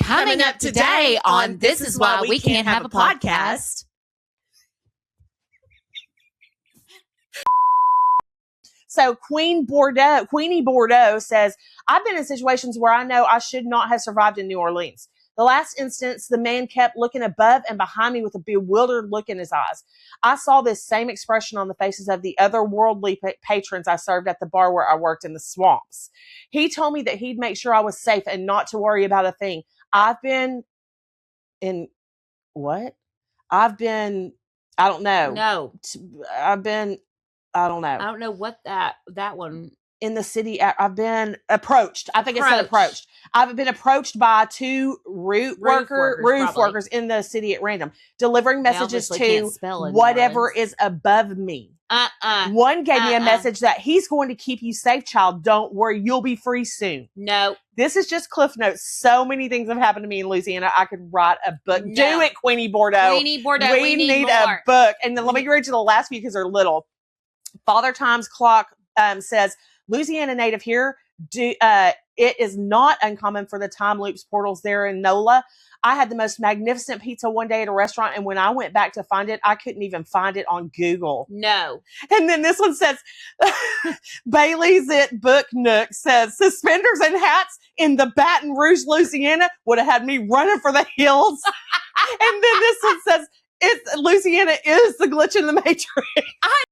Coming up today on This Is Why We Can't Have a Podcast. So Queenie Bordeaux says, I've been in situations where I know I should not have survived in New Orleans. The last instance, the man kept looking above and behind me with a bewildered look in his eyes. I saw this same expression on the faces of the otherworldly patrons I served at the bar where I worked in the swamps. He told me that he'd make sure I was safe and not to worry about a thing. I don't know. I don't know what that one. In the city, I've been approached. I think it said approached. I've been approached by two roof workers in the city at random, delivering messages to whatever is above me. One gave me a message that he's going to keep you safe, child. Don't worry. You'll be free soon. No. This is just Cliff Notes. So many things have happened to me in Louisiana. I could write a book. No. Do it, Queenie Bordeaux. Queenie Bordeaux. We need a book. And then let me read you the last few because they're little. Father Time's Clock says, Louisiana native here. It is not uncommon for the time loops portals there in NOLA. I had the most magnificent pizza one day at a restaurant, and when I went back to find it, I couldn't even find it on Google. No. And then this one says, Bailey's at Book Nook says, suspenders and hats in the Baton Rouge, Louisiana would have had me running for the hills. And then this one says, Louisiana is the glitch in the matrix. I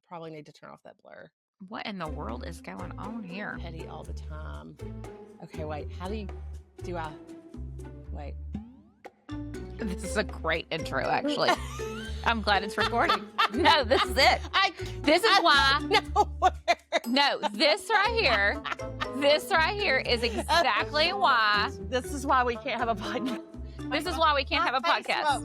probably need to turn off that blur. What in the world is going on here? Petty all the time. Okay, wait. Wait. This is a great intro, actually. I'm glad it's recording. No, this is it. This right here is exactly why. This is why we can't have a podcast. This is why we can't have a podcast.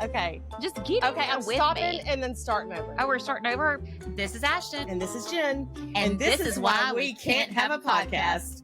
Okay. Just get Okay, I'm stopping and then starting over. Oh, we're starting over. This is Ashten. And this is Jen. And this is why we can't have a podcast.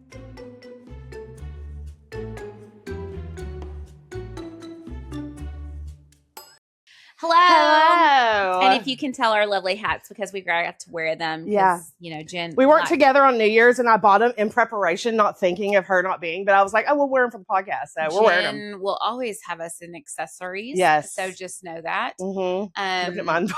Hello. And if you can tell our lovely hats because we got to wear them. Yeah. You know, Jen. We worked together on New Year's and I bought them in preparation, not thinking of her not being, but I was like, oh, we'll wear them for the podcast. So we're wearing them. Jen will always have us in accessories. Yes. So just know that. Mm-hmm. Look at mine bobbing around.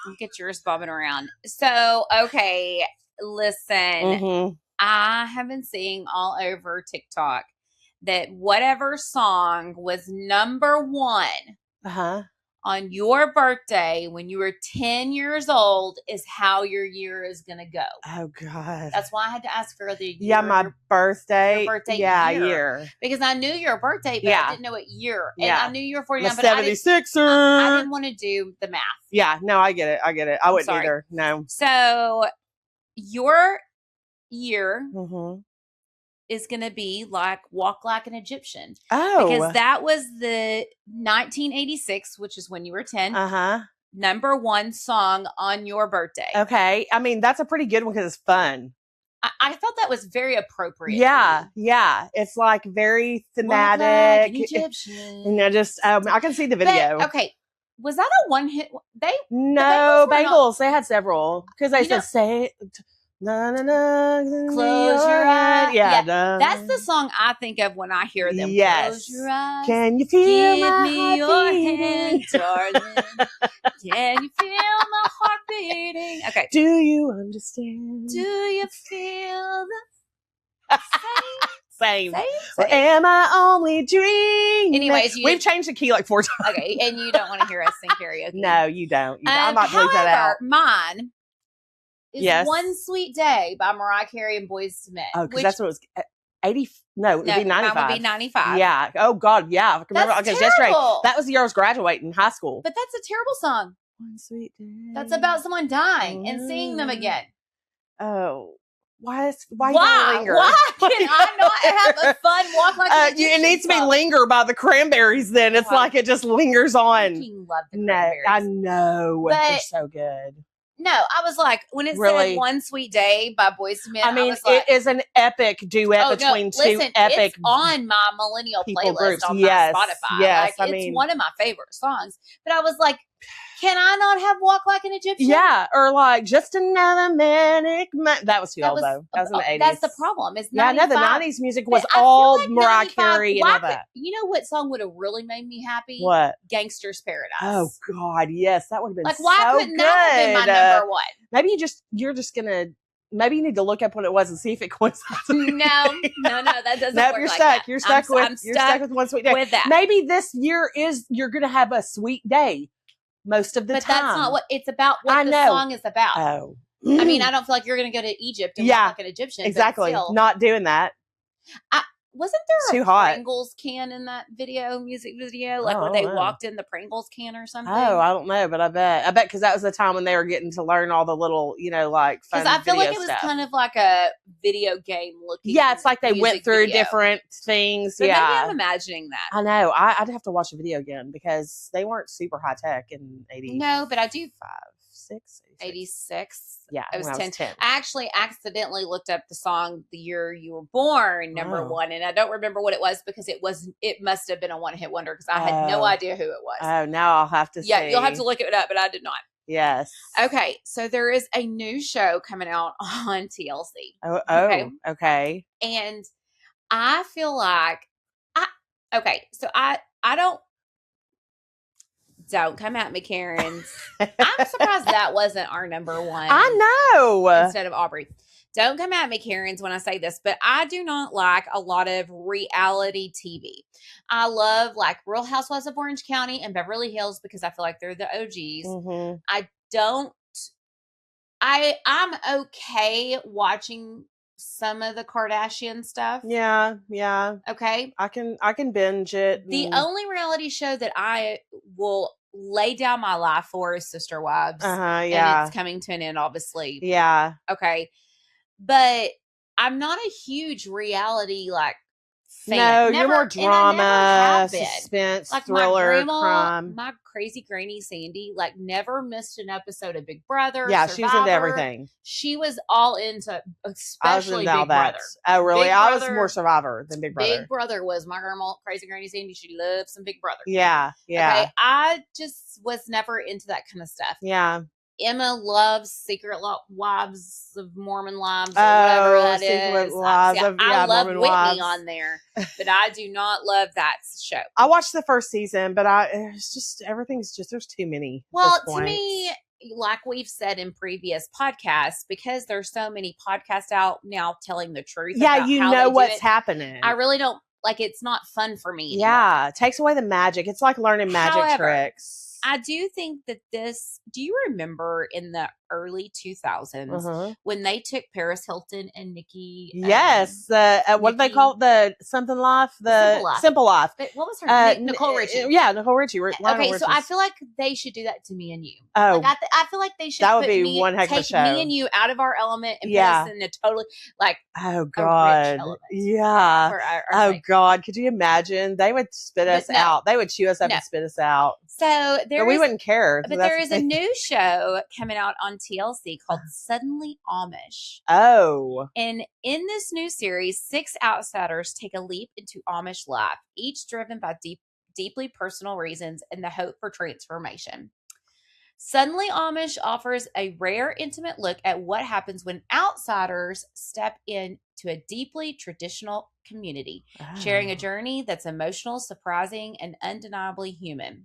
Look at yours bobbing around. So, okay, listen. Mm-hmm. I have been seeing all over TikTok that whatever song was number one on your birthday when you were 10 years old is how your year is going to go. Oh, God. That's why I had to ask her the year. Yeah, my birthday. Your birthday year. Because I knew your birthday, but I didn't know what year. And I knew you were 49, but 76er. I didn't want to do the math. Yeah, no, I get it. I wouldn't either. No. So your year is going to be like Walk Like an Egyptian. Oh. Because that was the 1986, which is when you were 10. Number one song on your birthday. Okay. I mean, that's a pretty good one because it's fun. I felt that was very appropriate. Yeah. Yeah. It's like very thematic. Walk like an Egyptian. You know, just, I can see the video. But, okay. Was that a one hit? No, Bengals. They had several. Because they said, say na, na, na, close your eyes. Yeah, that's the song I think of when I hear them. Yes. Close your eyes. Can you feel Give my me your heart hand, beating? darling. Can you feel my heart beating? Okay. Do you understand? Do you feel the same? Or am I only dreaming? Anyways, we've changed the key like 4 times. Okay, and you don't want to hear us sing karaoke. No, you don't. I might bleep that out. Mine is One Sweet Day by Mariah Carey and Boyz II Men. Oh, because that's what it was. 80? No, it would be 95. Mine would be 95. Yeah. Oh, God. Yeah. I can remember. That's yesterday, terrible. that was the year I was graduating high school. But that's a terrible song. One Sweet Day. That's about someone dying and seeing them again. Oh. Why you linger? Why can I not have a fun Walk Like an Egyptian it needs to be song? Linger by the Cranberries then. It's like it just lingers on. I fucking love the Cranberries. I know. But they're so good. No, I was like, when it said One Sweet Day by Boyz II Men, I mean, was like, it is an epic duet between two epic it's on my millennial playlist groups. on my Spotify. Yes, like, it's one of my favorite songs. But I was like, Can I not have Walk Like an Egyptian? Yeah, or like Just Another Manic That was too old though. That was in the 80s. That's the problem. It's yeah, no, the 90s music was all like Mariah Carey and all that. You know what song would have really made me happy? What? Gangster's Paradise. Oh God, yes, that would have been like why so couldn't good. that have been my number one? Maybe you're just gonna. Maybe you need to look up what it was and see if it coincides. No, that doesn't nope, work. You're like stuck. That. You're stuck with One Sweet Day. With that. Maybe this year you're gonna have a sweet day most of the time. But that's not what it's about. What the song is about. Oh, I mean, I don't feel like you're gonna go to Egypt and walk like an Egyptian. Exactly. Not doing that. Wasn't there too hot. Pringles can in that music video? Like where they walked in the Pringles can or something? Oh, I don't know, but I bet because that was the time when they were getting to learn all the little, like fun. Because I feel like it was kind of like a video game looking. Yeah, it's like they went through different things. But maybe I'm imagining that. I know. I'd have to watch a video again because they weren't super high tech in 80. No, but I do 86. Yeah, I was 10. I actually accidentally looked up the song "The Year You Were Born" number one, and I don't remember what it was because it must have been a one hit wonder because I had no idea who it was. Oh, now I'll have to see. Yeah, you'll have to look it up, but I did not. Yes. Okay, so there is a new show coming out on TLC. Okay. And I feel like Don't come at me, Karen. I'm surprised that wasn't our number one. I know. Instead of Aubrey. Don't come at me, Karens, when I say this, but I do not like a lot of reality TV. I love like Real Housewives of Orange County and Beverly Hills because I feel like they're the OGs. Mm-hmm. I'm okay watching some of the Kardashian stuff. Yeah. Okay. I can binge it. The only reality show that I will lay down my life for is Sister Wives. Yeah. And it's coming to an end, obviously. Yeah. Okay. But I'm not a huge reality fan. No, you're more drama, suspense, like thriller, crime. My crazy granny Sandy, never missed an episode of Big Brother. Yeah, Survivor. she's into everything. She was all into, especially Big Brother. Oh, really? Big I Brother, was more Survivor than Big Brother. Big Brother was my grandma, crazy granny Sandy. She loved some Big Brother. Yeah. Okay, I just was never into that kind of stuff. Yeah. Emma loves Secret Wives of Mormon Wives or whatever that is. I love Mormon Whitney Wives. on there, but I do not love that show. I watched the first season, but everything's just there's too many. Well, to me, like we've said in previous podcasts, because there's so many podcasts out now telling the truth. Yeah, you know what's happening. I really don't it's not fun for me anymore. Yeah, it takes away the magic. It's like learning magic tricks. I do think that do you remember in the early 2000s when they took Paris Hilton and Nikki? Yes. What do they call it? The something life? Simple Life. But what was her name? Nicole Richie. Yeah, Nicole Richie. Okay, so I feel like they should do that to Me and You. Oh. I feel like they should that would be one heck of a show. Take Me and You out of our element and put us in a totally oh God. Yeah. Oh God. Could you imagine? They would spit us out. They would chew us up and spit us out. So we wouldn't care. But there is a new show coming out on TLC called Suddenly Amish. Oh. And in this new series, 6 outsiders take a leap into Amish life, each driven by deeply personal reasons and the hope for transformation. Suddenly Amish offers a rare, intimate look at what happens when outsiders step into a deeply traditional community, sharing a journey that's emotional, surprising, and undeniably human.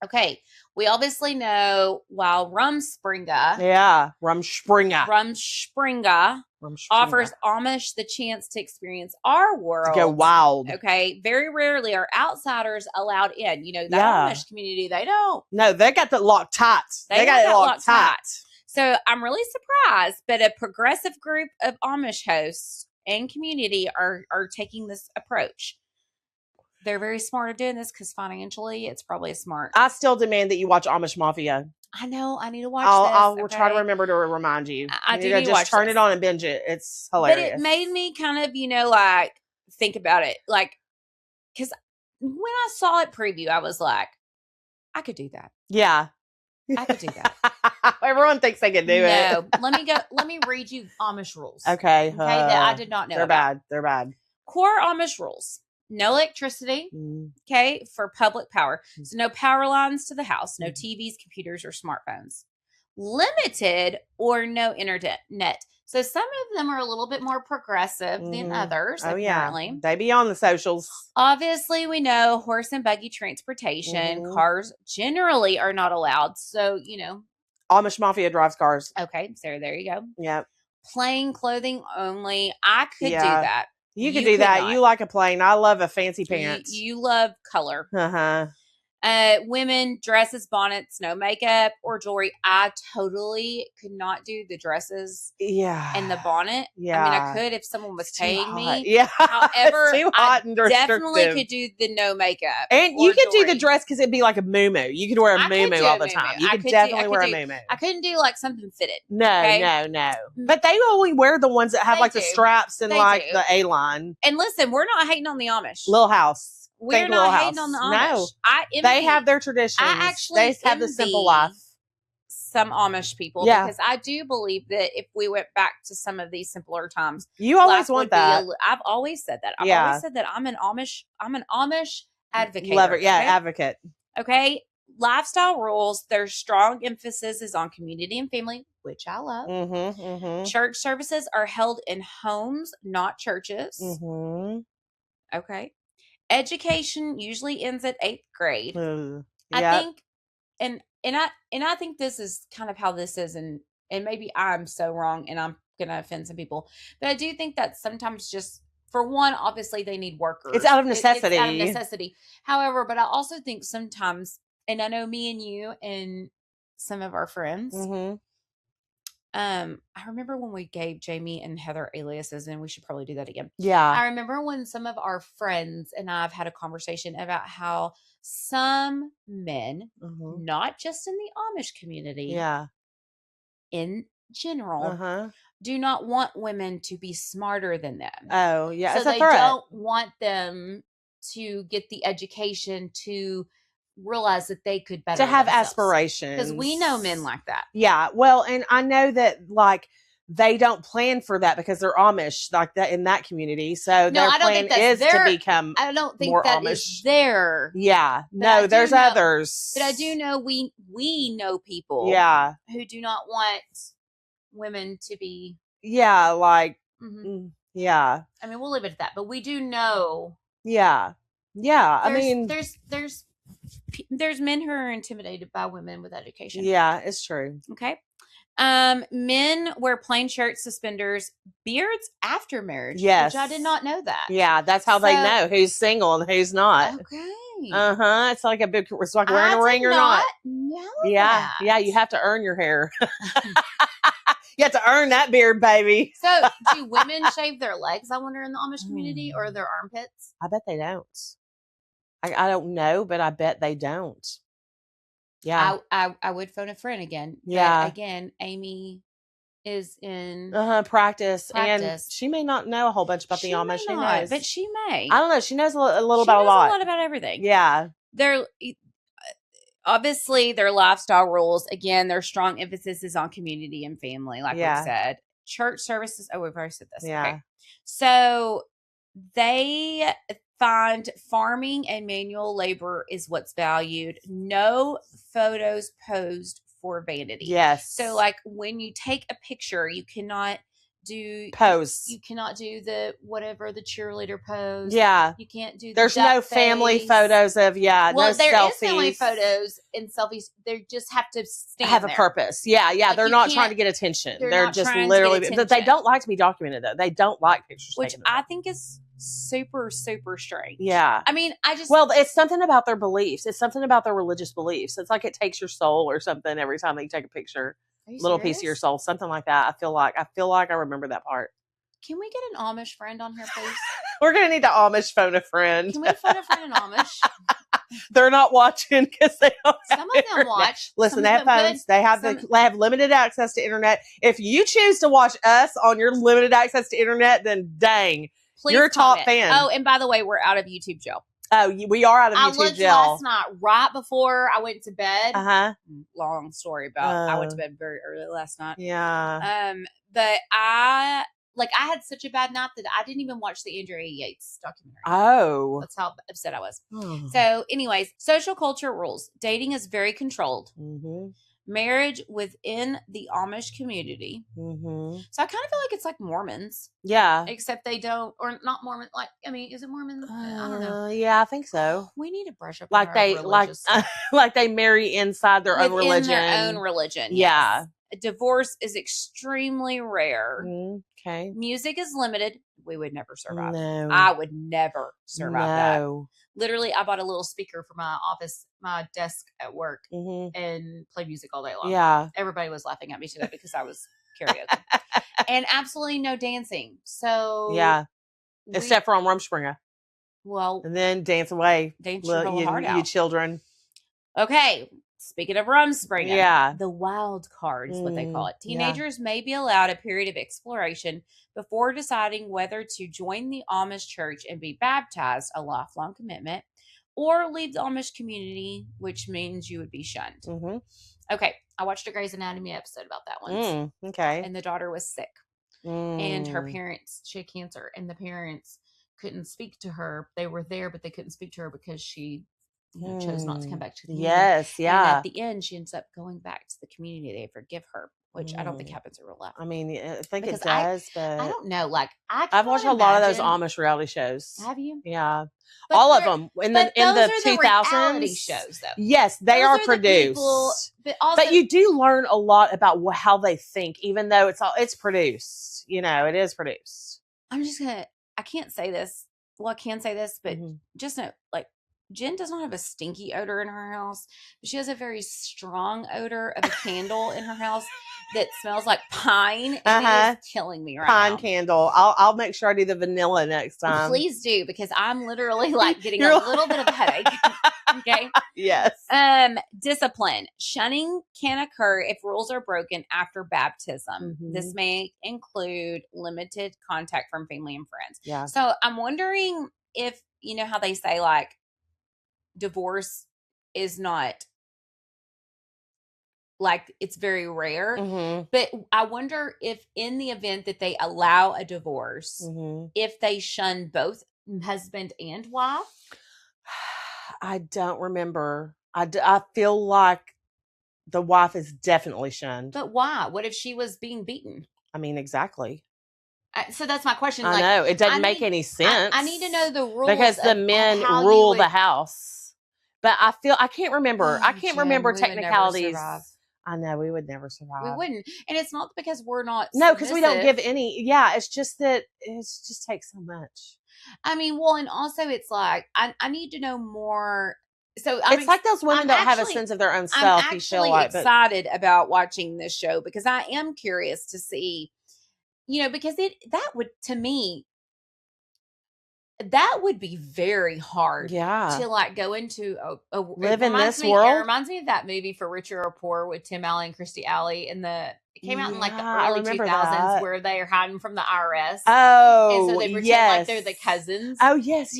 Okay, we obviously know while Rumspringa offers Amish the chance to experience our world. To go wild. Okay, very rarely are outsiders allowed in. The Amish community, they don't. No, they got that locked tight. They got it locked tight. So I'm really surprised, but a progressive group of Amish hosts and community are taking this approach. They're very smart at doing this because financially it's probably smart. I still demand that you watch Amish Mafia. I know. I need to watch this. I'll try to remember to remind you. I do need to just turn it on and binge it. It's hilarious. But it made me kind of, think about it. Because when I saw it preview, I was like, I could do that. Yeah. I could do that. Everyone thinks they can do it. No. Let me read you Amish rules. Okay. That I did not know They're bad. Core Amish rules. no electricity, okay, for public power. So no power lines to the house, no TVs, computers, or smartphones. Limited or no internet. So some of them are a little bit more progressive than others, apparently. Yeah. They be on the socials. Obviously, we know horse and buggy transportation. Cars generally are not allowed. So, Amish Mafia drives cars. Okay, so there you go. Yep. Plain clothing only. I could do that. You could do that. Not. You like a plain. I love a fancy pants. You love color. Women, dresses, bonnets, no makeup or jewelry. I totally could not do the dresses and the bonnet. I mean, I could if someone was paying me. Yeah. However, too hot and definitely could do the no makeup. And you could do the dress because it'd be like a muumuu. You could wear a muumuu all the time. You could definitely wear a muumuu. I couldn't do like something fitted. No. But they only wear the ones that have like the straps and like the A-line. And listen, we're not hating on the Amish. Little House. We're not hating on the Amish. No, they have their traditions. I actually have the simple life. Some Amish people, because I do believe that if we went back to some of these simpler times, you always want that. I've always said that. I've always said that I'm an Amish advocate. Advocate. Okay, lifestyle rules. Their strong emphasis is on community and family, which I love. Church services are held in homes, not churches. Okay. Education usually ends at 8th grade. I think, and I think this is kind of how this is, and maybe I'm so wrong, and I'm gonna offend some people, but I do think that sometimes just for one, obviously they need workers. It's out of necessity. It's out of necessity. However, but I also think sometimes, and I know me and you and some of our friends. I remember when we gave Jamie and Heather aliases, and we should probably do that again. Yeah. I remember when some of our friends and I've had a conversation about how some men, not just in the Amish community, in general, do not want women to be smarter than them. Oh, yeah. So they don't want them to get the education to realize that they could better to have themselves. Aspirations, because we know men like that. Yeah, well, and I know that like they don't plan for that because they're Amish like that in that community. So their plan is to become. I don't think more that Amish. Is there. Yeah, no, there's others. But I do know we know people. Who do not want women to be. Yeah, like. Yeah. I mean, we'll leave it at that. But we do know. Yeah. I mean, there's men who are intimidated by women with education. Yeah, it's true. Okay. Men wear plain shirts, suspenders, beards after marriage. Yes. Which I did not know that. Yeah, that's how they know who's single and who's not. Okay. It's like it's like wearing a ring or not. Know yeah. that. Yeah, you have to earn your hair. You have to earn that beard, baby. So do women shave their legs, I wonder, in the Amish community, or their armpits? I bet they don't. I don't know, but I bet they don't. Yeah. I would phone a friend again. Yeah. But again, Amy is in practice, and she may not know a whole bunch about the Amish. Who knows? But she may. I don't know. She knows a little about a lot. A lot about everything. Yeah. They're obviously their lifestyle rules. Again, their strong emphasis is on community and family, like we said. Church services. Oh, we've already said this. Yeah. Okay. So they find farming and manual labor is what's valued. No photos posed for vanity. Yes. So like when you take a picture, you cannot do pose. You cannot do the whatever the cheerleader pose. Yeah. You can't do. There's no family photos of Well, no there selfies. is family photos and selfies. They just have to stand have there. A purpose. Yeah. Like they're not trying to get attention. They're just literally. But they don't like to be documented though. They don't like pictures. Which I think is super, super strange. Yeah. I mean, well, it's something about their beliefs. It's something about their religious beliefs. It's like it takes your soul or something every time they take a picture. Little piece of your soul, something like that. I feel like I remember that part. Can we get an Amish friend on here, please? We're gonna need to Amish phone a friend. Can we phone a friend in Amish? They're not watching because they don't. Some of them watch. Listen, they have phones. They have limited access to internet. If you choose to watch us on your limited access to internet, then dang, please you're a top fan. Oh, and by the way, we're out of YouTube jail. Oh, we are out of YouTube jail. I looked last night right before I went to bed. Long story about I went to bed very early last night. Yeah. But I like, I had such a bad night that I didn't even watch the Andrea Yates documentary. Oh. That's how upset I was. So, anyways, social culture rules. Dating is very controlled. Mm-hmm. Marriage within the Amish community. Mm-hmm. So I kind of feel like it's like Mormons. Yeah. Except they don't, or not Mormon. Like, I mean, is it Mormon? I don't know. Yeah, I think so. We need to brush up like on they our religious like they marry inside their own religion. Their own religion. Yeah. Yes. Divorce is extremely rare. Okay. Music is limited. We would never survive. No. I would never survive that. Literally, I bought a little speaker for my office, my desk at work, and play music all day long. Yeah. Everybody was laughing at me today because I was karaoke. And absolutely no dancing. So yeah, except for on Rumspringa. Well, and then dance away. Dance your whole heart out. You children. Okay. Speaking of Rumspringa, the wild card is what they call it. Teenagers may be allowed a period of exploration before deciding whether to join the Amish church and be baptized, a lifelong commitment, or leave the Amish community, which means you would be shunned. Mm-hmm. Okay, I watched a Grey's Anatomy episode about that once. Okay. And the daughter was sick. And her parents, she had cancer, and the parents couldn't speak to her. They were there, but they couldn't speak to her because she chose not to come back to the community. Yes, yeah. And at the end, she ends up going back to the community. They forgive her, which I don't think happens in real life. I mean, I think it does, but I don't know. Like, I've watched a lot of those Amish reality shows. Have you? Yeah, but all of them in the 2000s shows. Though. Yes, they are produced, but you do learn a lot about how they think, even though it's produced. You know, it is produced. I'm just gonna. I can't say this. Well, I can say this, but just know, like, Jen does not have a stinky odor in her house, but she has a very strong odor of a candle in her house that smells like pine, and it is killing me right now. Pine candle. I'll make sure I do the vanilla next time. Please do, because I'm literally like getting a little bit of a headache. Okay. Yes. Discipline. Shunning can occur if rules are broken after baptism. This may include limited contact from family and friends. Yeah. So I'm wondering if, you know how they say, like, divorce is not, like, it's very rare, but I wonder if in the event that they allow a divorce, if they shun both husband and wife. I don't remember. I feel like the wife is definitely shunned. But why? What if she was being beaten? I mean, exactly. So that's my question. I know. It doesn't make any sense. I need to know the rules. Because the men rule the house. But I can't remember. I can't remember technicalities. I know, we would never survive. We wouldn't. And it's not because we're not No, because we don't give any. Yeah, it's just that it just takes so much. I mean, well, and also it's like, I need to know more. So it's like those women don't have a sense of their own self. I'm actually excited about watching this show because I am curious to see, because that would, to me, that would be very hard to like go into live in this world. It reminds me of that movie For Richer or Poor with Tim Allen and Christy Alley it came out in like the early 2000s where they are hiding from the IRS. Oh, and so they pretend like they're the cousins. Oh, yes.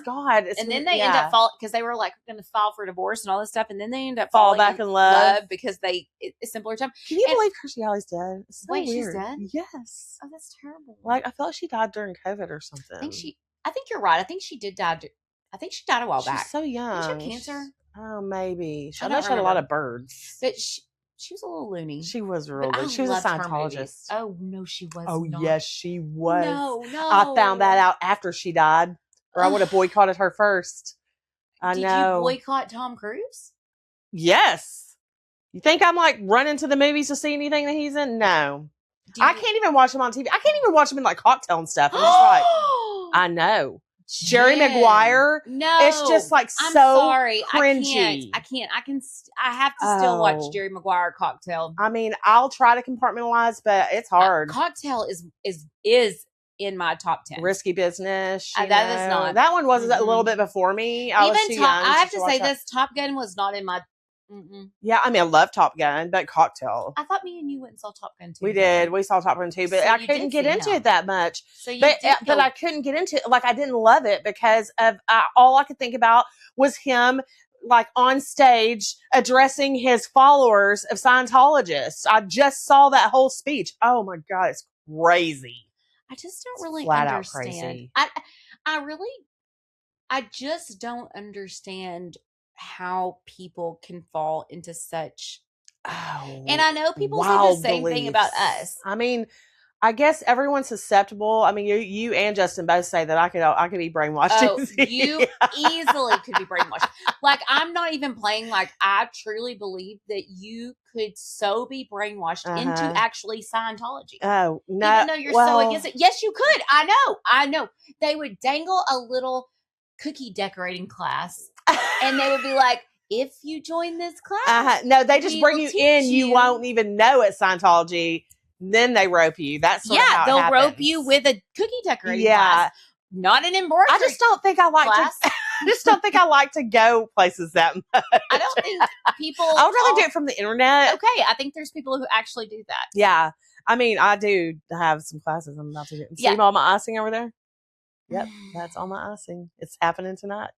God. And then they end up because they were like going to file for divorce and all this stuff. And then they end up fall back in love because it's simpler time. Can you believe Christy Alley's dead? It's so weird. She's dead? Yes. Oh, that's terrible. Like, I feel like she died during COVID or something. I think you're right. I think she did die. I think she died a while back. She's so young. Did she have cancer? Oh, maybe. I know she had a lot of birds. But she was a little loony. She was real good. She was a Scientologist. Oh, no, she was not. Oh, yes, she was. No. I found that out after she died, or I would have boycotted her first. Did you boycott Tom Cruise? Yes. You think I'm like running to the movies to see anything that he's in? No. I can't even watch him on TV. I can't even watch him in like Cocktail and stuff. I'm just like, I know. Jerry Maguire. No, it's just like I'm so sorry. cringy. I can't. I have to still watch Jerry Maguire Cocktail. I mean, I'll try to compartmentalize, but it's hard. Cocktail is in my top 10. Risky Business. That is not. That one was a little bit before me. I have to say this. Top Gun was not in my. Yeah, I mean, I love Top Gun, but Cocktail. I thought me and you went and saw Top Gun too. We did. We saw Top Gun too, but I couldn't get into it that much. But I couldn't get into it. Like, I didn't love it because of all I could think about was him, like, on stage addressing his followers of Scientologists. I just saw that whole speech. Oh my God, it's crazy. I just don't really flat understand. out crazy. I just don't understand how people can fall into such. And I know people say the same thing about us. I mean, I guess everyone's susceptible. I mean, you and Justin both say that I could be brainwashed. Oh, you easily could be brainwashed. Like, I'm not even playing. Like, I truly believe that you could so be brainwashed into actually Scientology. Oh, no. Even though you're so against it. Yes, you could. I know. They would dangle a little cookie decorating class and they would be like, if you join this class. No, they just bring you in. You won't even know it's Scientology. Then they rope you. That's sort of how they'll it happens. rope you with a cookie decorating class. Not an embroidery. I just don't think I like to. I just don't think I like to go places that much. I don't think people. I would rather do it from the internet. Okay, I think there's people who actually do that. Yeah, I mean, I do have some classes I'm about to do. See all my icing over there? Yep, that's all my icing. It's happening tonight.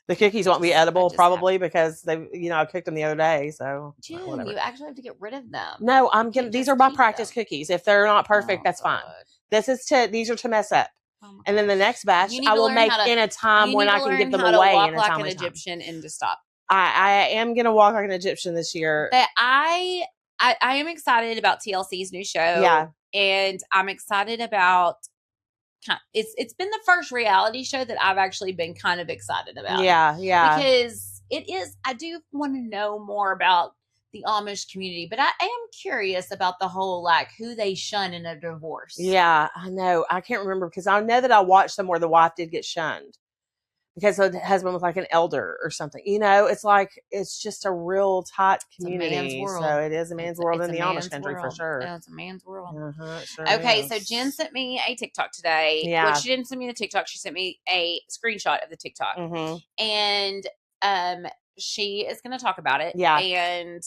The cookies won't be edible probably because they, I cooked them the other day. So June, you actually have to get rid of them. No, I'm gonna. These are my practice cookies. If they're not perfect, that's fine. These are to mess up. And then the next batch I will make in a time when I can give them away in a like timely an Egyptian and to stop. I am gonna walk like an Egyptian this year. But I am excited about TLC's new show. Yeah, and I'm excited about. It's been the first reality show that I've actually been kind of excited about. Yeah. Because it is. I do want to know more about the Amish community, but I am curious about the whole, like, who they shun in a divorce. Yeah, I know. I can't remember because I know that I watched them where the wife did get shunned because the husband was like an elder or something. It's like, it's just a real tight community. It's a man's world. So it is a man's world in the Amish country for sure. Yeah, it's a man's world. Sure okay, is. so Jen sent me a TikTok today. Yeah. Well, she didn't send me the TikTok. She sent me a screenshot of the TikTok. Mm-hmm. And she is going to talk about it. Yeah. And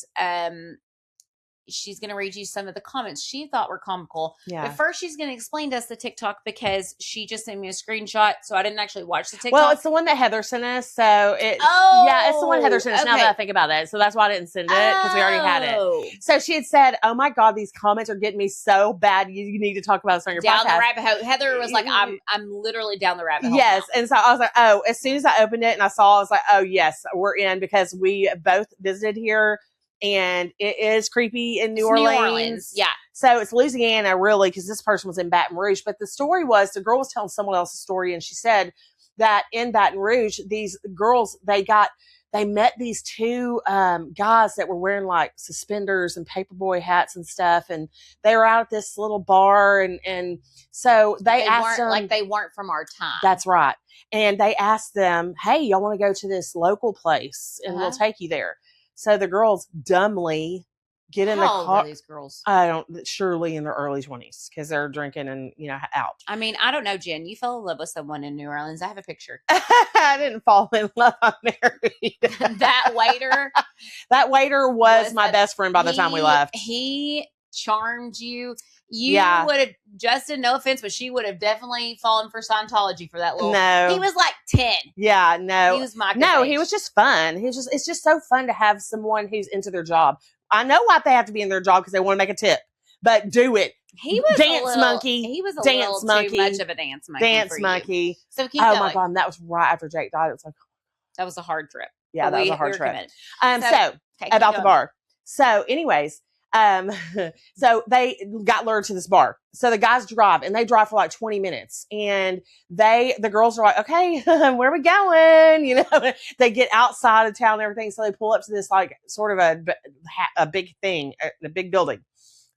she's going to read you some of the comments she thought were comical. Yeah. But first, she's going to explain to us the TikTok because she just sent me a screenshot, so I didn't actually watch the TikTok. Well, it's the one that Heather sent us. So it's the one Heather sent us. Now that I think about it, so that's why I didn't send it because we already had it. So she had said, "Oh my God, these comments are getting me so bad. You need to talk about this on your podcast." Down the rabbit hole. Heather was like, "I'm literally down the rabbit hole." Yes, and so I was like, "Oh!" As soon as I opened it and I saw, I was like, "Oh yes, we're in," because we both visited here. And it is creepy in New Orleans. Yeah. So it's Louisiana, really, because this person was in Baton Rouge. But the story was, the girl was telling someone else's story, and she said that in Baton Rouge, these girls, they met these two guys that were wearing like suspenders and paperboy hats and stuff, and they were out at this little bar, and so they asked them, like they weren't from our time. That's right. And they asked them, "Hey, y'all want to go to this local place, and we'll take you there." So the girls dumbly get in the car. How old are these girls? Surely in their early 20s because they're drinking and, out. I mean, I don't know, Jen. You fell in love with someone in New Orleans. I have a picture. I didn't fall in love. I'm married. That waiter. That waiter was my best friend by the time we left. He charmed you. You would have, Justin, no offense, but she would have definitely fallen for Scientology for that little. No. He was like 10. Yeah, no. He was my age. He was just fun. It's just so fun to have someone who's into their job. I know why they have to be in their job because they want to make a tip, but do it. He was monkey. He was a little too much of a dance monkey. Dance monkey. So keep going. Oh my God, and that was right after Jake died. It was like, that was a hard trip. Yeah, that was a hard trip. Committed. So about the bar. So anyways, so they got lured to this bar. So the guys drive and they drive for like 20 minutes and the girls are like, "Okay, where are we going?" They get outside of town and everything. So they pull up to this like sort of a big thing, a big building.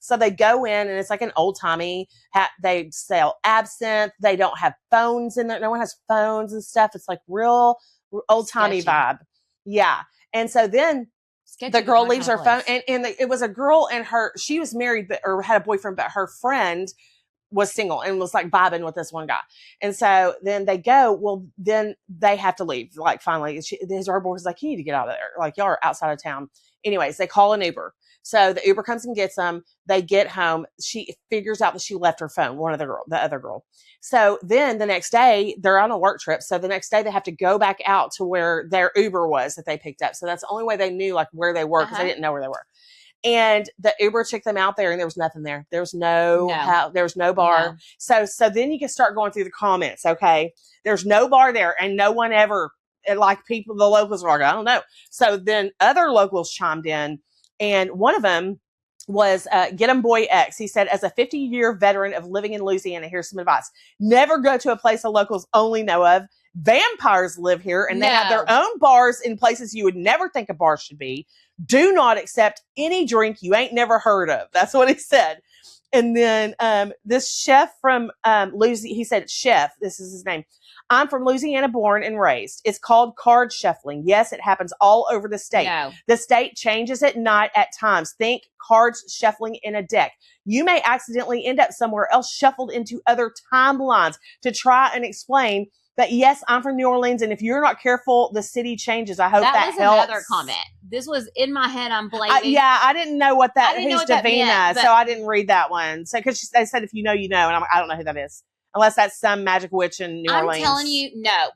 So they go in and it's like an old timey, they sell absinthe. They don't have phones in there. No one has phones and stuff. It's like real old timey vibe. Yeah. And so then the girl leaves her phone and it was a girl and she was married or had a boyfriend, but her friend was single and was like vibing with this one guy. And so then they go, well, then they have to leave. Like finally, his boyfriend was like, "You need to get out of there. Like y'all are outside of town." Anyways, they call an Uber. So the Uber comes and gets them. They get home. She figures out that she left her phone, the other girl. So then the next day they're on a work trip. So the next day they have to go back out to where their Uber was that they picked up. So that's the only way they knew like where they were because they didn't know where they were. And the Uber took them out there, and there was nothing there. There was no bar. So then you can start going through the comments. Okay, there's no bar there, and no one ever, like, people, the locals were like, I don't know. So then other locals chimed in, and one of them was Get 'em Boy X. He said, as a 50-year veteran of living in Louisiana, here's some advice. Never go to a place the locals only know of. Vampires live here, and they have their own bars in places you would never think a bar should be. Do not accept any drink you ain't never heard of. That's what he said. And then this chef from Louisiana, he said, chef, this is his name. I'm from Louisiana, born and raised. It's called card shuffling. Yes, it happens all over the state. No. The state changes at night at times. Think cards shuffling in a deck. You may accidentally end up somewhere else, shuffled into other timelines. To try and explain that, yes, I'm from New Orleans, and if you're not careful, the city changes. I hope that was helps. Another comment. This was in my head. I'm blaming. I didn't know what that. Who's Davina? So I didn't read that one. So because they said if you know, you know, and I'm like, I don't know who that is, unless that's some magic witch in New Orleans. I'm telling you, no.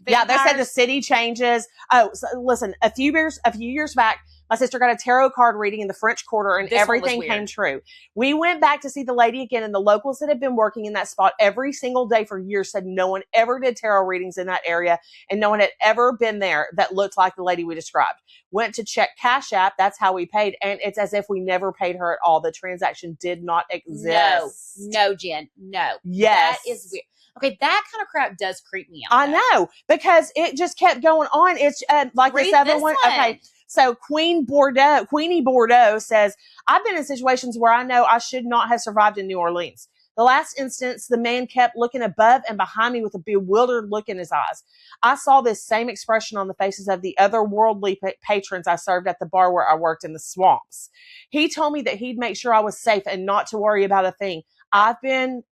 Vampires. Yeah, they said the city changes. Oh, so listen, a few years back, my sister got a tarot card reading in the French Quarter, and everything came true. We went back to see the lady again, and the locals that had been working in that spot every single day for years said no one ever did tarot readings in that area, and no one had ever been there that looked like the lady we described. Went to check Cash App. That's how we paid, and it's as if we never paid her at all. The transaction did not exist. No, Jen, no. Yes. That is weird. Okay, that kind of crap does creep me out. I know, because it just kept going on. It's like this other one. Okay. So Queenie Bordeaux says, I've been in situations where I know I should not have survived in New Orleans. The last instance, the man kept looking above and behind me with a bewildered look in his eyes. I saw this same expression on the faces of the otherworldly patrons I served at the bar where I worked in the swamps. He told me that he'd make sure I was safe and not to worry about a thing. I don't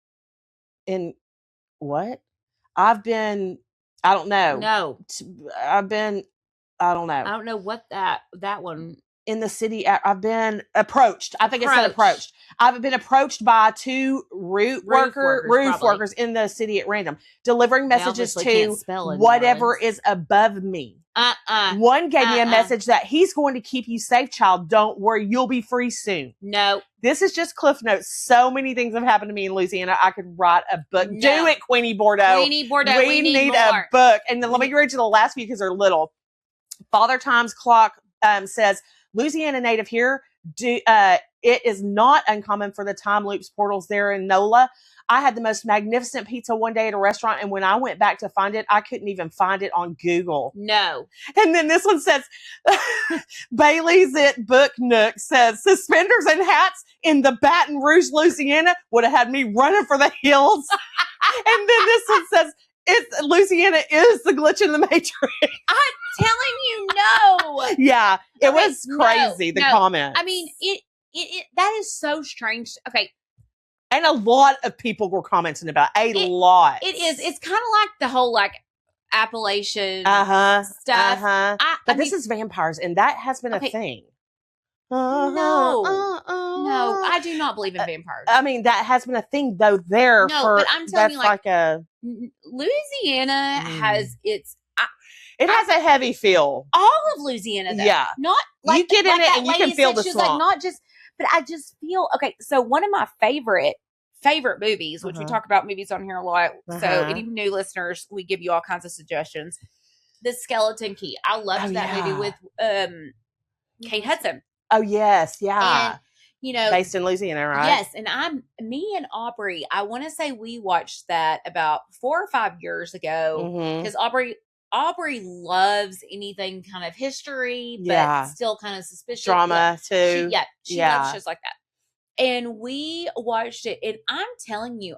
know. No. I don't know. I don't know what that one. In the city, I've been approached. I think it said approached. I've been approached by two roof workers in the city at random, delivering messages to whatever is above me. One gave me a message that he's going to keep you safe, child. Don't worry. You'll be free soon. No. This is just Cliff Notes. So many things have happened to me in Louisiana. I could write a book. No. Do it, Queenie Bordeaux. Queenie Bordeaux. We need a book. And then let me read you the last few because they're little. Father Time's Clock says, Louisiana native here. It is not uncommon for the time loops portals there in NOLA. I had the most magnificent pizza one day at a restaurant, and when I went back to find it, I couldn't even find it on Google. No. And then this one says, Bailey's at Book Nook says, suspenders and hats in the Baton Rouge, Louisiana would have had me running for the hills. And then this one says, Louisiana is the glitch in the matrix. I'm telling you, no. Yeah, it was crazy, the comment. I mean, it that is so strange. Okay. And a lot of people were commenting about lot. It is. It's kind of like the whole Appalachian stuff. But this is vampires, and that has been a thing. No, I do not believe in vampires. I mean, that has been a thing, though. But I'm telling you, Louisiana has its. It has a heavy feel. All of Louisiana, though. Yeah. Not like you get in it and you can feel the swamp. Not just, but I just feel okay. So one of my favorite movies, which we talk about movies on here a lot. So any new listeners, we give you all kinds of suggestions. The Skeleton Key. I loved that movie with Kate Hudson. Oh yes, yeah. And based in Louisiana, right? Yes, and me and Aubrey, I want to say we watched that about 4 or 5 years ago because Aubrey loves anything kind of history, but still kind of suspicious. Drama too. She loves shows like that. And we watched it, and I'm telling you,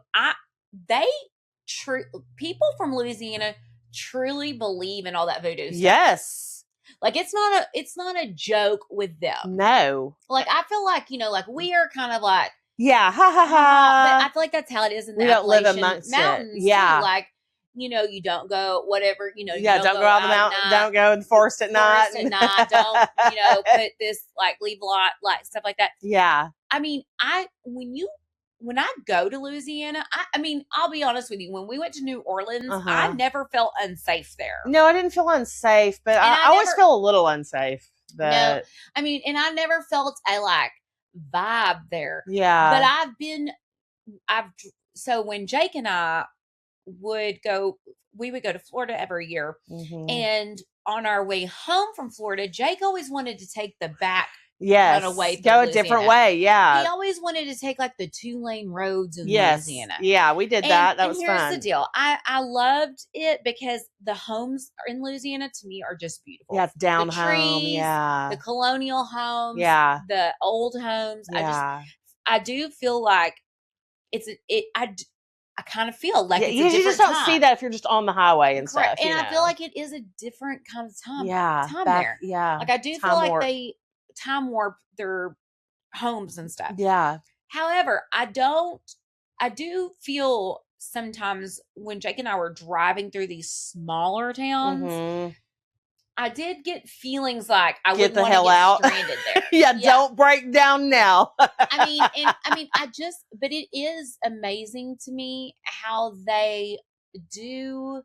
people from Louisiana truly believe in all that voodoo stuff. Yes. Like it's not a joke with them. No. Like I feel like, we are kind of like ha ha ha. But I feel like that's how it is in the we Appalachian don't live amongst mountains. It. Yeah. Too. Like, you don't go whatever, you don't go out the mountain, don't go in the forest at night. Don't, put this leave a lot, stuff like that. Yeah. I mean, when I go to Louisiana, I'll be honest with you. When we went to New Orleans, I never felt unsafe there. No, I didn't feel unsafe, but I always feel a little unsafe. But I mean, and I never felt a like vibe there. Yeah. But so when Jake and I would go, we would go to Florida every year. And on our way home from Florida, Jake always wanted to take the back away through go Louisiana. a different way. Yeah. He always wanted to take like the 2-lane roads in Louisiana. Yeah, we did that. That was here's fun. the deal. I loved it because the homes in Louisiana to me are just beautiful. Yeah, it's down the home. trees, Yeah. the colonial homes. Yeah. The old homes. Yeah. I do feel like I kind of feel like it's a different you just don't time. see that if you're just on the highway and Correct. stuff. And I feel like it is a different kind of time. Time there. Yeah. Like I do feel like they time warp their homes and stuff. Yeah. However, I do feel sometimes when Jake and I were driving through these smaller towns, I did get feelings like I wouldn't want to get stranded there. Yeah, don't break down now. but it is amazing to me how they do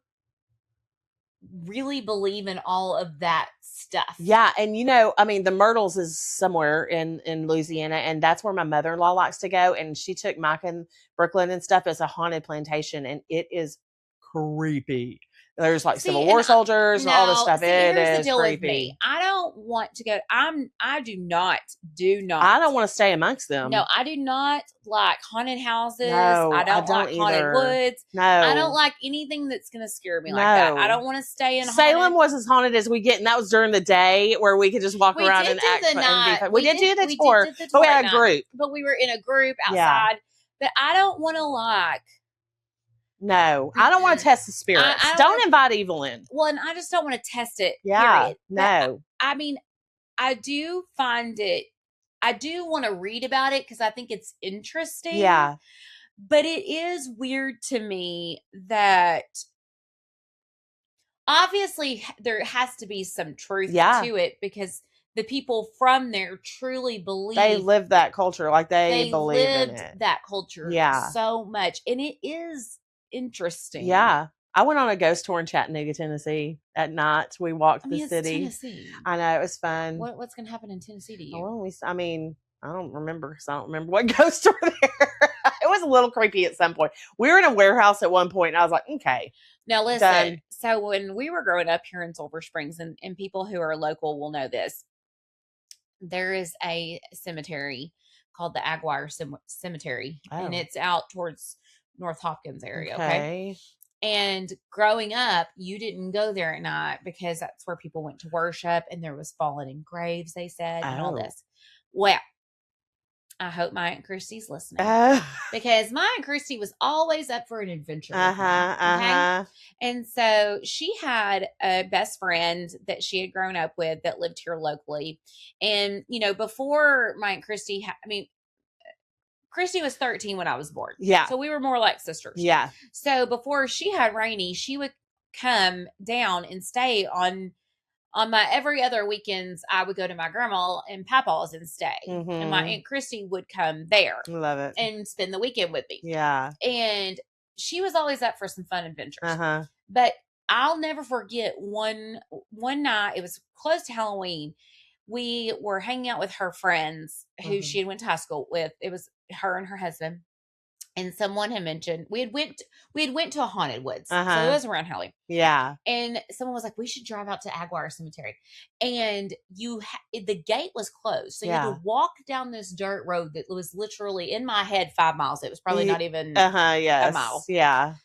really believe in all of that stuff. Yeah, and the Myrtles is somewhere in Louisiana, and that's where my mother-in-law likes to go, and she took Mike and Brooklyn and stuff as a haunted plantation, and it is creepy. There's like Civil War soldiers and all this stuff. It is the deal creepy. With me. I don't want to go. I do not. I don't want to stay amongst them. No, I do not like haunted houses. No, I don't like haunted woods. No, I don't like anything that's going to scare me like that. I don't want to stay in Salem was as haunted as we get, and that was during the day where we could just walk around and act. We did do the tour, but we had a group. But we were in a group outside. Yeah. But I don't want to like. No, I don't want to test the spirits. Don't invite evil in. Well, and I just don't want to test it. Yeah, period. no. I mean, I do find it. I do want to read about it because I think it's interesting. Yeah. But it is weird to me that obviously there has to be some truth to it because the people from there truly believe they live that culture, like they believe in it. That culture so much, and it is interesting. Yeah. I went on a ghost tour in Chattanooga, Tennessee at night. We walked the city. Tennessee. I know, it was fun. What's going to happen in Tennessee to you? Well, I don't remember because I don't remember what ghost tour there. It was a little creepy at some point. We were in a warehouse at one point and I was like, okay. Now listen, so when we were growing up here in Silver Springs, and people who are local will know this, there is a cemetery called the Aguirre Cemetery, and it's out towards North Hopkins area. Okay. And growing up, you didn't go there at night because that's where people went to worship, and there was fallen in graves, they said, and all this. Well, I hope my Aunt Christy's listening because my Aunt Christy was always up for an adventure. And so she had a best friend that she had grown up with that lived here locally. And, before my Aunt Christy, Christy was 13 when I was born. Yeah. So we were more like sisters. Yeah. So before she had Rainey, she would come down and stay on my every other weekends. I would go to my grandma and papa's and stay. And my Aunt Christy would come there. Love it. And spend the weekend with me. Yeah. And she was always up for some fun adventures. But I'll never forget one night, it was close to Halloween. We were hanging out with her friends who she had went to high school with. It was her and her husband. And someone had mentioned we had went to a haunted woods. So it was around Halloween. Yeah. And someone was like, we should drive out to Aguirre Cemetery. And the gate was closed. So you had to walk down this dirt road that was literally, in my head, 5 miles. It was probably not even a mile. Yeah.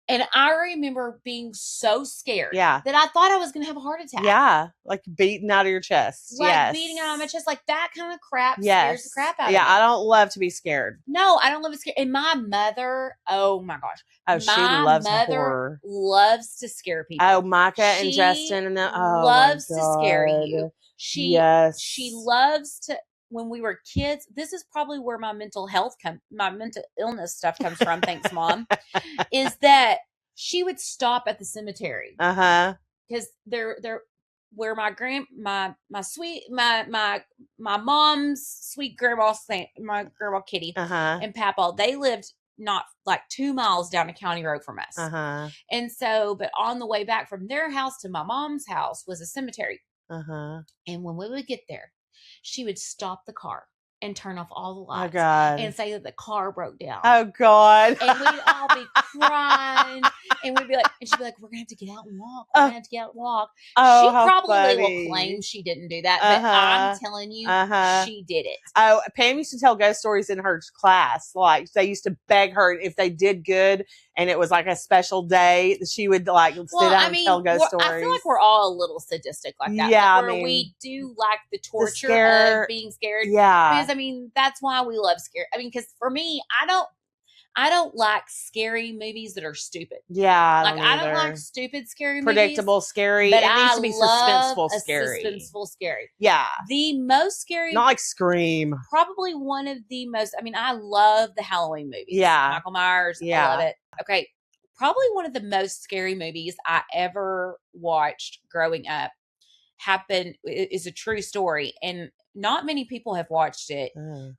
And I remember being so scared that I thought I was going to have a heart attack. Yeah. Like beating out of your chest. Like beating out of my chest. Like that kind of crap scares the crap out of me. Yeah, I don't love to be scared. No, I don't love to be scared. And my mother, oh my gosh. Oh, she loves horror. Loves to scare people. Oh, Micah and Justin and them. Oh, loves to scare you. She loves to. When we were kids, this is probably where my mental illness stuff comes from. Thanks, Mom. Is that she would stop at the cemetery. Because they're where my mom's sweet grandma, my grandma Kitty and Papa, they lived not like 2 miles down a county road from us. And so, but on the way back from their house to my mom's house was a cemetery. And when we would get there, she would stop the car and turn off all the lights. Oh, God. And say that the car broke down. Oh, God. And we'd all be crying. And we'd be like, and she'd be like, we're going to have to get out and walk. We're going to have to get out and walk. Oh, she probably funny. will claim she didn't do that. But I'm telling you, she did it. Oh, Pam used to tell ghost stories in her class. Like, they used to beg her if they did good and it was like a special day, she would like sit down and tell ghost stories. I feel like we're all a little sadistic like that. Yeah, like, we do like the torture of being scared. Yeah. Because, that's why we love scary. Because for me, I don't like scary movies that are stupid. Yeah. I don't like stupid scary predictable movies. Scary. But it needs to be suspenseful scary. Suspenseful scary. Yeah. The most scary. Not like Scream. Probably one of the most, I love the Halloween movies. Yeah. Michael Myers. Yeah. I love it. Okay. Probably one of the most scary movies I ever watched growing up is a true story. And not many people have watched it.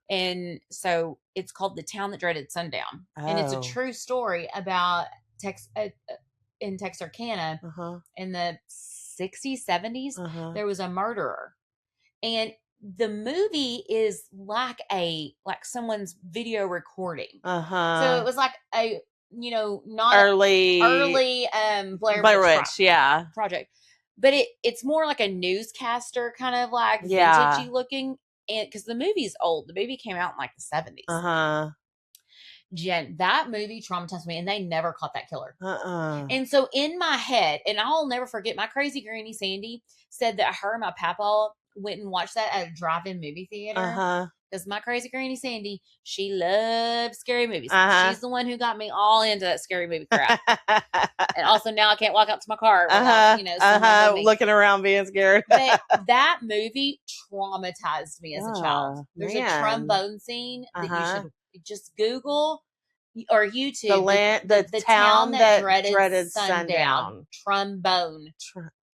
And so it's called The Town That Dreaded Sundown. And it's a true story about in Texarkana in the 60s, 70s. There was a murderer. And the movie is like someone's video recording. So it was like a, not early Blair Witch project. But it's more like a newscaster kind of like vintagey looking. And because the movie's old. The movie came out in like the 70s. Jen, that movie traumatized me, and they never caught that killer. And so in my head, and I'll never forget, my crazy granny Sandy said that her and my papa went and watched that at a drive-in movie theater. Because my crazy granny Sandy, she loves scary movies. She's the one who got me all into that scary movie crap. And also now I can't walk out to my car without, looking around being scared. But that movie traumatized me as a child. There's a trombone scene that you should just Google or YouTube. The town that dreaded sundown. Trombone.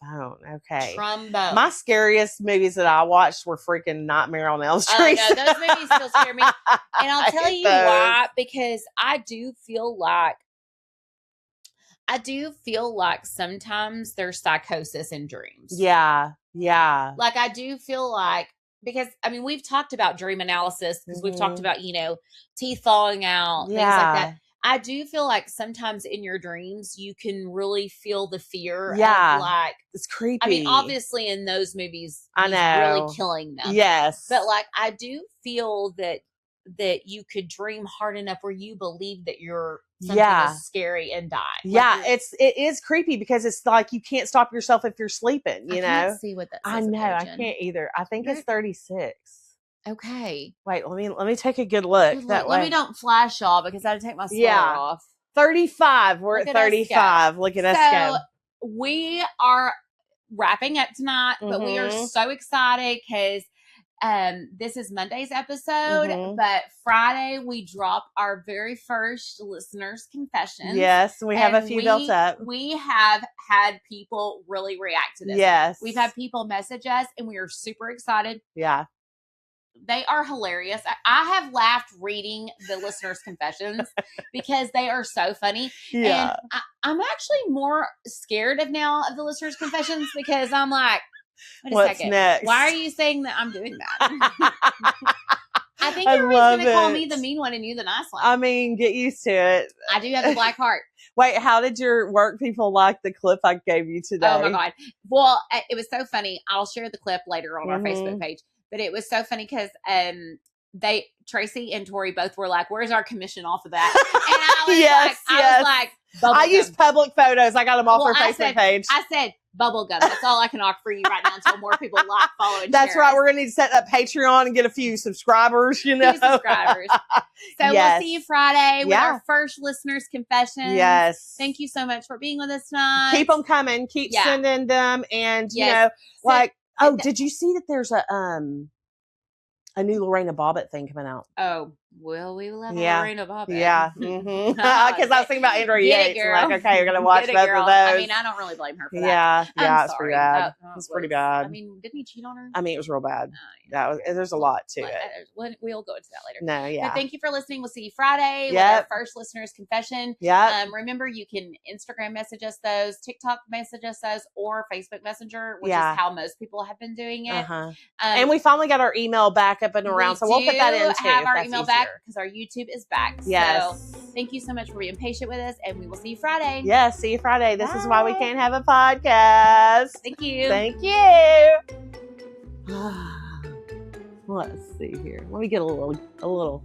Okay. Trombone. My scariest movies that I watched were freaking Nightmare on Elm Street. No, those movies still scare me. And I'll tell you why, because I do feel like sometimes there's psychosis in dreams. Yeah. Yeah. Like I do feel like, because we've talked about dream analysis because we've talked about, teeth falling out, things like that. I do feel like sometimes in your dreams, you can really feel the fear of it's creepy. Obviously in those movies, I know. Really killing them. Yes. But I do feel that you could dream hard enough where you believe that you're something is scary and die. It is creepy because it's like you can't stop yourself if you're sleeping, I can't see what that says. I know, I can't either. I think it's 36. Okay. Wait, let me take a good look. That way. Let me don't flash y'all because I had to take my sweater off. 35. We're at 35. Look at us go. We are wrapping up tonight, but we are so excited because this is Monday's episode, but Friday we drop our very first listeners' confessions. Yes, we have a few built up. We have had people really react to this. Yes. We've had people message us and we are super excited. Yeah. They are hilarious. I have laughed reading the listeners' confessions because they are so funny. Yeah. And I'm actually more scared of the listeners' confessions because I'm like, wait a second. Next? Why are you saying that I'm doing that? I think everybody's going to call me the mean one and you the nice one. Get used to it. I do have the black heart. Wait, how did your work people like the clip I gave you today? Oh, my God. Well, it was so funny. I'll share the clip later on our Facebook page. But it was so funny because Tracy and Tori both were like, where's our commission off of that? And I was like, I used public photos. I got them off our Facebook page. I said, bubblegum. That's all I can offer you right now until more people like, follow, and That's share right. us. We're going to need to set up Patreon and get a few subscribers, So we'll see you Friday with our first listeners' confession. Yes. Thank you so much for being with us tonight. Keep them coming. Keep sending them. And, did you see that there's a new Lorena Bobbitt thing coming out? Oh, Will we love Yeah. Lorena Bobbitt? Yeah. Because I was thinking about Andrew Yates. I'm like, okay, you're going to watch both girl. of those. I mean, I don't really blame her for that. Yeah, it's sorry. pretty bad. That It's pretty bad. I mean, didn't he cheat on her? I mean, it was real bad. Yeah. There's a lot to it. We'll go into that later. No, yeah. But thank you for listening. We'll see you Friday with our first listener's confession. Yeah. Remember, you can Instagram message us those, TikTok message us those, or Facebook Messenger, which is how most people have been doing it. And we finally got our email back up and around, so we'll put that in too. We have our email back because our YouTube is back. Yes. So thank you so much for being patient with us, and we will see you Friday. Yes, see you Friday. This is why we can't have a podcast. Thank you. Thank you. Let's see here. Let me get a little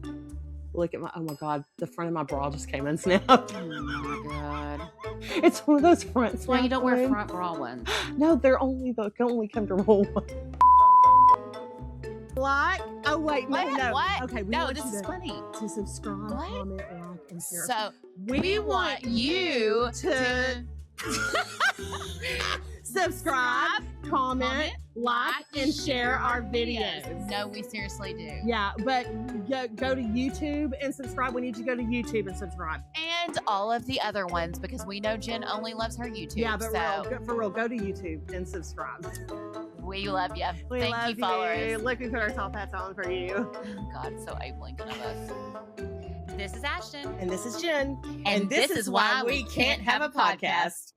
look at oh my God, the front of my bra just came unsnapped. Oh my God. It's one of those front snaps. Why you don't wear front bra ones? No, they're only comfortable ones. Like, oh wait, no. What? Okay, no, this is funny. To subscribe, comment, like, and share. So we want you to subscribe, comment, like, and share our videos. No, we seriously do. Yeah, but go to YouTube and subscribe. We need you to go to YouTube and subscribe. And all of the other ones, because we know Jen only loves her YouTube. Yeah, but for real, go to YouTube and subscribe. We love you. Thank you, followers. Look, we put our top hats on for you. God, so Abe Lincoln of us. This is Ashten. And this is Jen. And this is why we can't have a podcast.